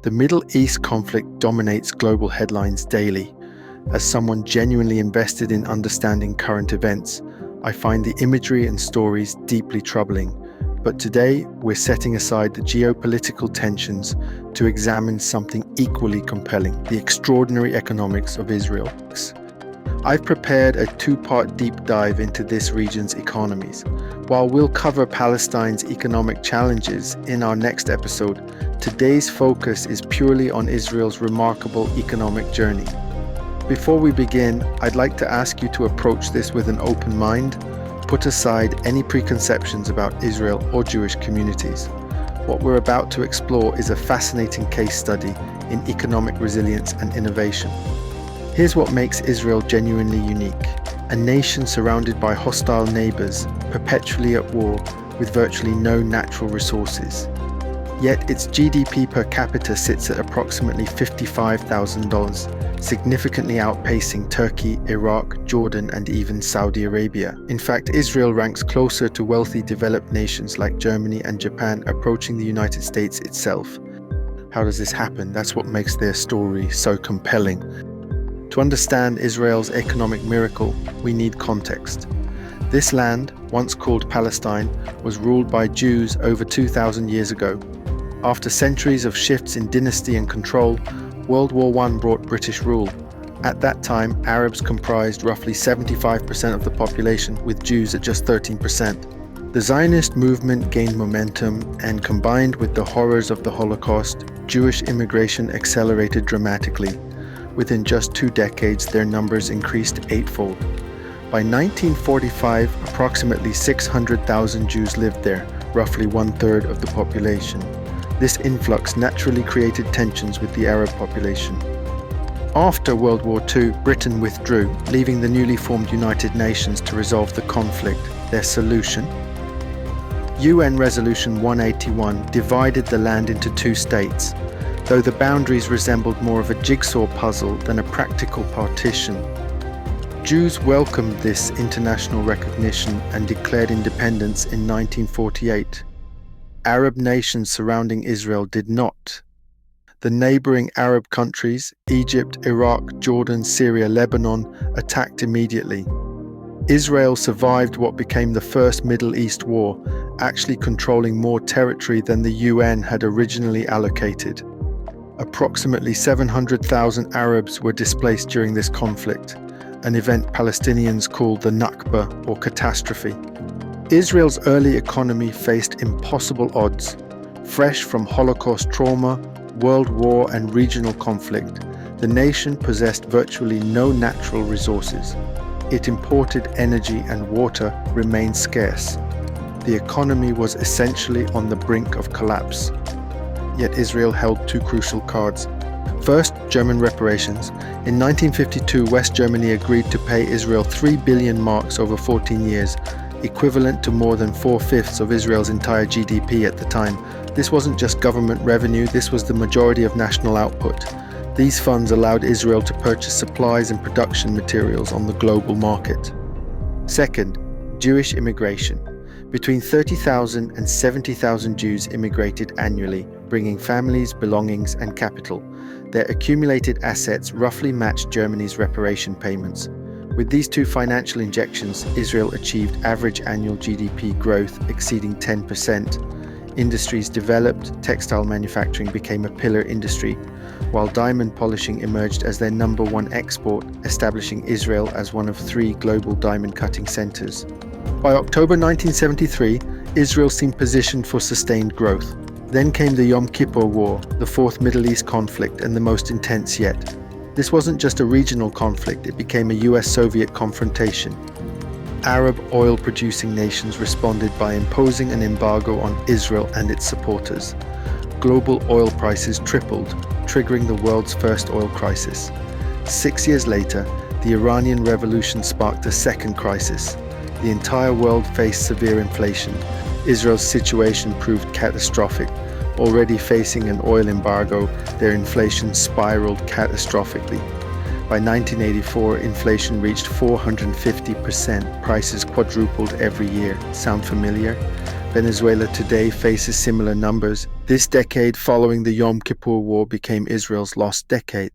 The Middle East conflict dominates global headlines daily. As someone genuinely invested in understanding current events, I find the imagery and stories deeply troubling. But today, we're setting aside the geopolitical tensions to examine something equally compelling: the extraordinary economics of Israel. I've prepared a two-part deep dive into this region's economies. While we'll cover Palestine's economic challenges in our next episode, today's focus is purely on Israel's remarkable economic journey. Before we begin, I'd like to ask you to approach this with an open mind. Put aside any preconceptions about Israel or Jewish communities. What we're about to explore is a fascinating case study in economic resilience and innovation. Here's what makes Israel genuinely unique: a nation surrounded by hostile neighbors, perpetually at war, with virtually no natural resources. Yet its GDP per capita sits at approximately $55,000, significantly outpacing Turkey, Iraq, Jordan, and even Saudi Arabia. In fact, Israel ranks closer to wealthy developed nations like Germany and Japan, approaching the United States itself. How does this happen? That's what makes their story so compelling. To understand Israel's economic miracle, we need context. This land, once called Palestine, was ruled by Jews over 2,000 years ago. After centuries of shifts in dynasty and control, World War I brought British rule. At that time, Arabs comprised roughly 75% of the population, with Jews at just 13%. The Zionist movement gained momentum, and combined with the horrors of the Holocaust, Jewish immigration accelerated dramatically. Within just 2 decades, their numbers increased eightfold. By 1945, approximately 600,000 Jews lived there, roughly 1/3 of the population. This influx naturally created tensions with the Arab population. After World War II, Britain withdrew, leaving the newly formed United Nations to resolve the conflict. Their solution? UN Resolution 181 divided the land into 2 states, though the boundaries resembled more of a jigsaw puzzle than a practical partition. Jews welcomed this international recognition and declared independence in 1948. Arab nations surrounding Israel did not. The neighboring Arab countries, Egypt, Iraq, Jordan, Syria, Lebanon, attacked immediately. Israel survived what became the First Middle East War, actually controlling more territory than the UN had originally allocated. Approximately 700,000 Arabs were displaced during this conflict, an event Palestinians called the Nakba, or catastrophe. Israel's early economy faced impossible odds. Fresh from Holocaust trauma, World War, and regional conflict, the nation possessed virtually no natural resources. It imported energy, and water remained scarce. The economy was essentially on the brink of collapse. Yet Israel held 2 crucial cards. First, German reparations. In 1952, West Germany agreed to pay Israel 3 billion marks over 14 years, equivalent to more than 4/5 of Israel's entire GDP at the time. This wasn't just government revenue, this was the majority of national output. These funds allowed Israel to purchase supplies and production materials on the global market. Second, Jewish immigration. Between 30,000 and 70,000 Jews immigrated annually, bringing families, belongings, and capital. Their accumulated assets roughly matched Germany's reparation payments. With these 2 financial injections, Israel achieved average annual GDP growth exceeding 10%. Industries developed, textile manufacturing became a pillar industry, while diamond polishing emerged as their #1 export, establishing Israel as one of 3 global diamond cutting centers. By October 1973, Israel seemed positioned for sustained growth. Then came the Yom Kippur War, the 4th Middle East conflict, and the most intense yet. This wasn't just a regional conflict, it became a US-Soviet confrontation. Arab oil-producing nations responded by imposing an embargo on Israel and its supporters. Global oil prices tripled, triggering the world's first oil crisis. 6 years later, the Iranian Revolution sparked a second crisis. The entire world faced severe inflation. Israel's situation proved catastrophic. Already facing an oil embargo, their inflation spiraled catastrophically. By 1984, inflation reached 450%. Prices quadrupled every year. Sound familiar? Venezuela today faces similar numbers. This decade following the Yom Kippur War became Israel's lost decade.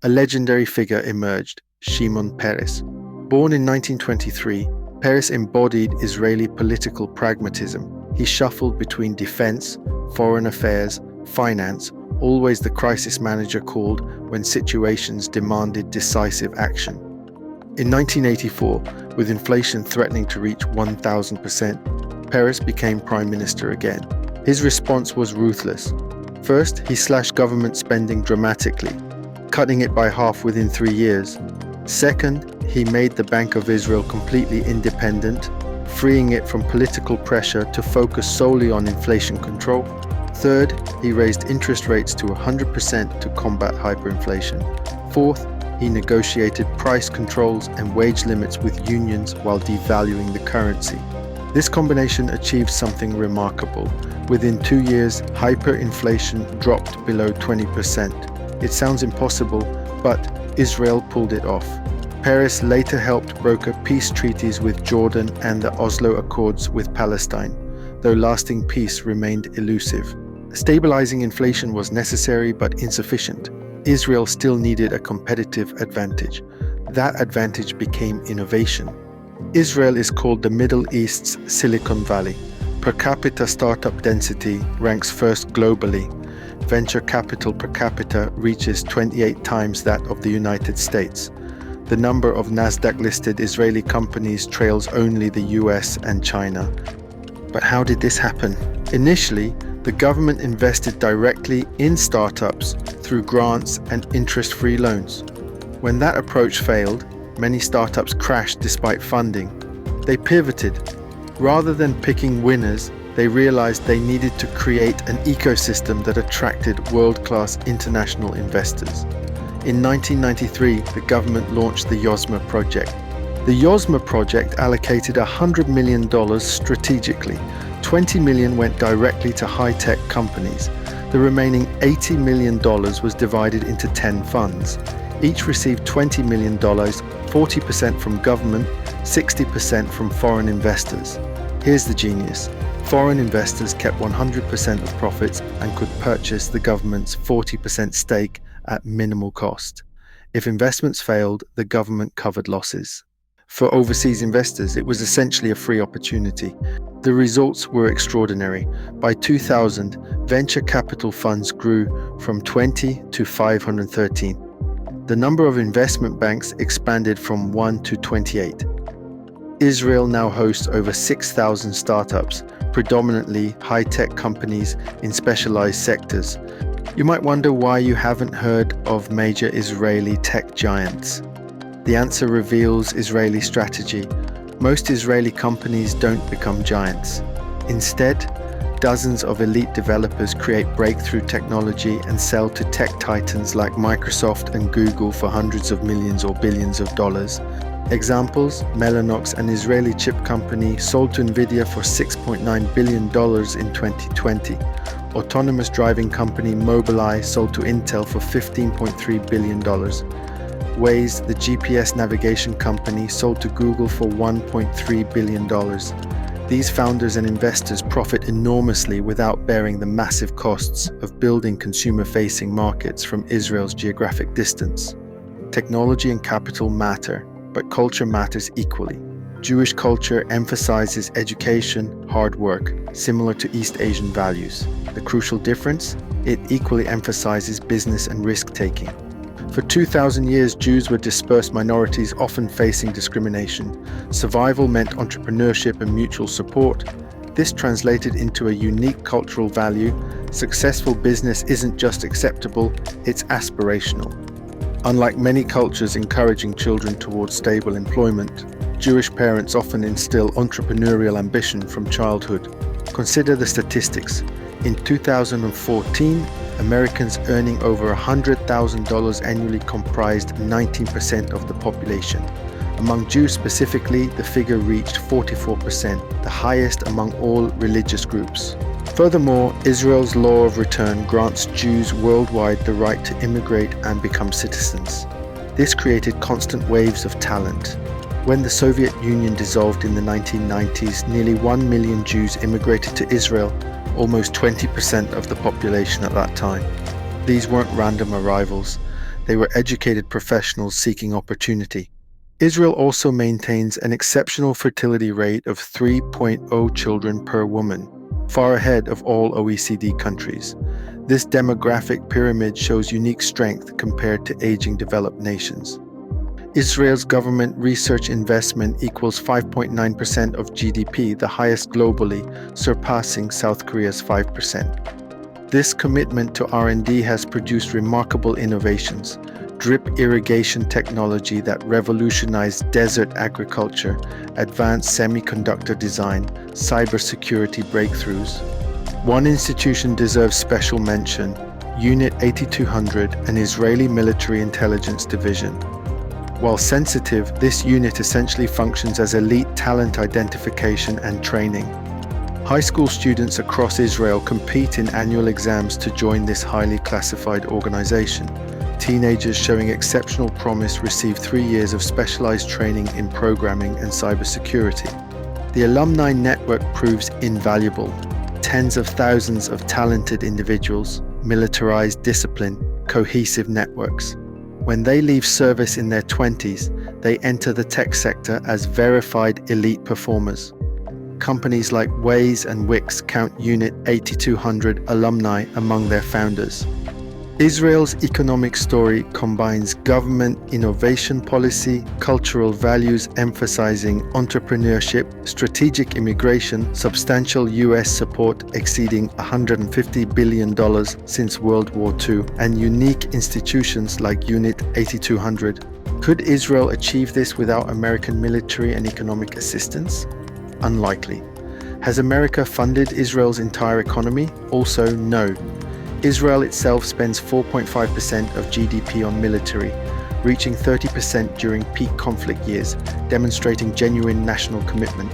A legendary figure emerged, Shimon Peres. Born in 1923, Peres embodied Israeli political pragmatism. He shuffled between defense, foreign affairs, finance, always the crisis manager called when situations demanded decisive action. In 1984, with inflation threatening to reach 1,000%, Peres became prime minister again. His response was ruthless. First, he slashed government spending dramatically, cutting it by half within 3 years. Second, he made the Bank of Israel completely independent, freeing it from political pressure to focus solely on inflation control. Third, he raised interest rates to 100% to combat hyperinflation. Fourth, he negotiated price controls and wage limits with unions while devaluing the currency. This combination achieved something remarkable. Within 2 years, hyperinflation dropped below 20%. It sounds impossible, but Israel pulled it off. Peres later helped broker peace treaties with Jordan and the Oslo Accords with Palestine, though lasting peace remained elusive. Stabilizing inflation was necessary but insufficient. Israel still needed a competitive advantage. That advantage became innovation. Israel is called the Middle East's Silicon Valley. Per capita startup density ranks first globally. Venture capital per capita reaches 28 times that of the United States. The number of Nasdaq-listed Israeli companies trails only the US and China. But how did this happen? Initially, the government invested directly in startups through grants and interest-free loans. When that approach failed, many startups crashed despite funding. They pivoted. Rather than picking winners, they realized they needed to create an ecosystem that attracted world-class international investors. In 1993, the government launched the Yozma project. The Yozma project allocated $100 million strategically. $20 million went directly to high-tech companies. The remaining $80 million was divided into 10 funds. Each received $20 million, 40% from government, 60% from foreign investors. Here's the genius. Foreign investors kept 100% of profits and could purchase the government's 40% stake at minimal cost. If investments failed, the government covered losses. For overseas investors, it was essentially a free opportunity. The results were extraordinary. By 2000, venture capital funds grew from 20 to 513. The number of investment banks expanded from 1 to 28. Israel now hosts over 6,000 startups, predominantly high-tech companies in specialized sectors. You might wonder why you haven't heard of major Israeli tech giants. The answer reveals Israeli strategy. Most Israeli companies don't become giants. Instead, dozens of elite developers create breakthrough technology and sell to tech titans like Microsoft and Google for hundreds of millions or billions of dollars. Examples: Mellanox, an Israeli chip company, sold to Nvidia for $6.9 billion in 2020. Autonomous driving company Mobileye sold to Intel for $15.3 billion. Waze, the GPS navigation company, sold to Google for $1.3 billion. These founders and investors profit enormously without bearing the massive costs of building consumer-facing markets from Israel's geographic distance. Technology and capital matter, but culture matters equally. Jewish culture emphasizes education, hard work, similar to East Asian values. The crucial difference? It equally emphasizes business and risk-taking. For 2,000 years, Jews were dispersed minorities often facing discrimination. Survival meant entrepreneurship and mutual support. This translated into a unique cultural value. Successful business isn't just acceptable, it's aspirational. Unlike many cultures encouraging children towards stable employment, Jewish parents often instill entrepreneurial ambition from childhood. Consider the statistics. In 2014, Americans earning over $100,000 annually comprised 19% of the population. Among Jews specifically, the figure reached 44%, the highest among all religious groups. Furthermore, Israel's law of return grants Jews worldwide the right to immigrate and become citizens. This created constant waves of talent. When the Soviet Union dissolved in the 1990s, nearly 1 million Jews immigrated to Israel, almost 20% of the population at that time. These weren't random arrivals, they were educated professionals seeking opportunity. Israel also maintains an exceptional fertility rate of 3.0 children per woman, far ahead of all OECD countries. This demographic pyramid shows unique strength compared to aging developed nations. Israel's government research investment equals 5.9% of GDP, the highest globally, surpassing South Korea's 5%. This commitment to R&D has produced remarkable innovations. Drip irrigation technology that revolutionized desert agriculture, advanced semiconductor design, cybersecurity breakthroughs. One institution deserves special mention: Unit 8200, an Israeli military intelligence division. While sensitive, this unit essentially functions as elite talent identification and training. High school students across Israel compete in annual exams to join this highly classified organization. Teenagers showing exceptional promise receive 3 years of specialized training in programming and cybersecurity. The alumni network proves invaluable. Tens of thousands of talented individuals, militarized discipline, cohesive networks. When they leave service in their 20s, they enter the tech sector as verified elite performers. Companies like Waze and Wix count Unit 8200 alumni among their founders. Israel's economic story combines government innovation policy, cultural values emphasizing entrepreneurship, strategic immigration, substantial US support exceeding $150 billion since World War II, and unique institutions like Unit 8200. Could Israel achieve this without American military and economic assistance? Unlikely. Has America funded Israel's entire economy? Also, no. Israel itself spends 4.5% of GDP on military, reaching 30% during peak conflict years, demonstrating genuine national commitment.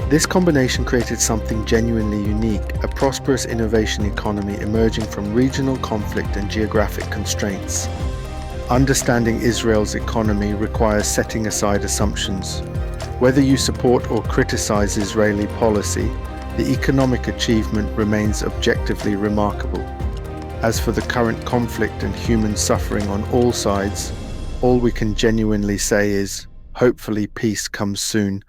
This combination created something genuinely unique, a prosperous innovation economy emerging from regional conflict and geographic constraints. Understanding Israel's economy requires setting aside assumptions. Whether you support or criticize Israeli policy, the economic achievement remains objectively remarkable. As for the current conflict and human suffering on all sides, all we can genuinely say is, hopefully peace comes soon,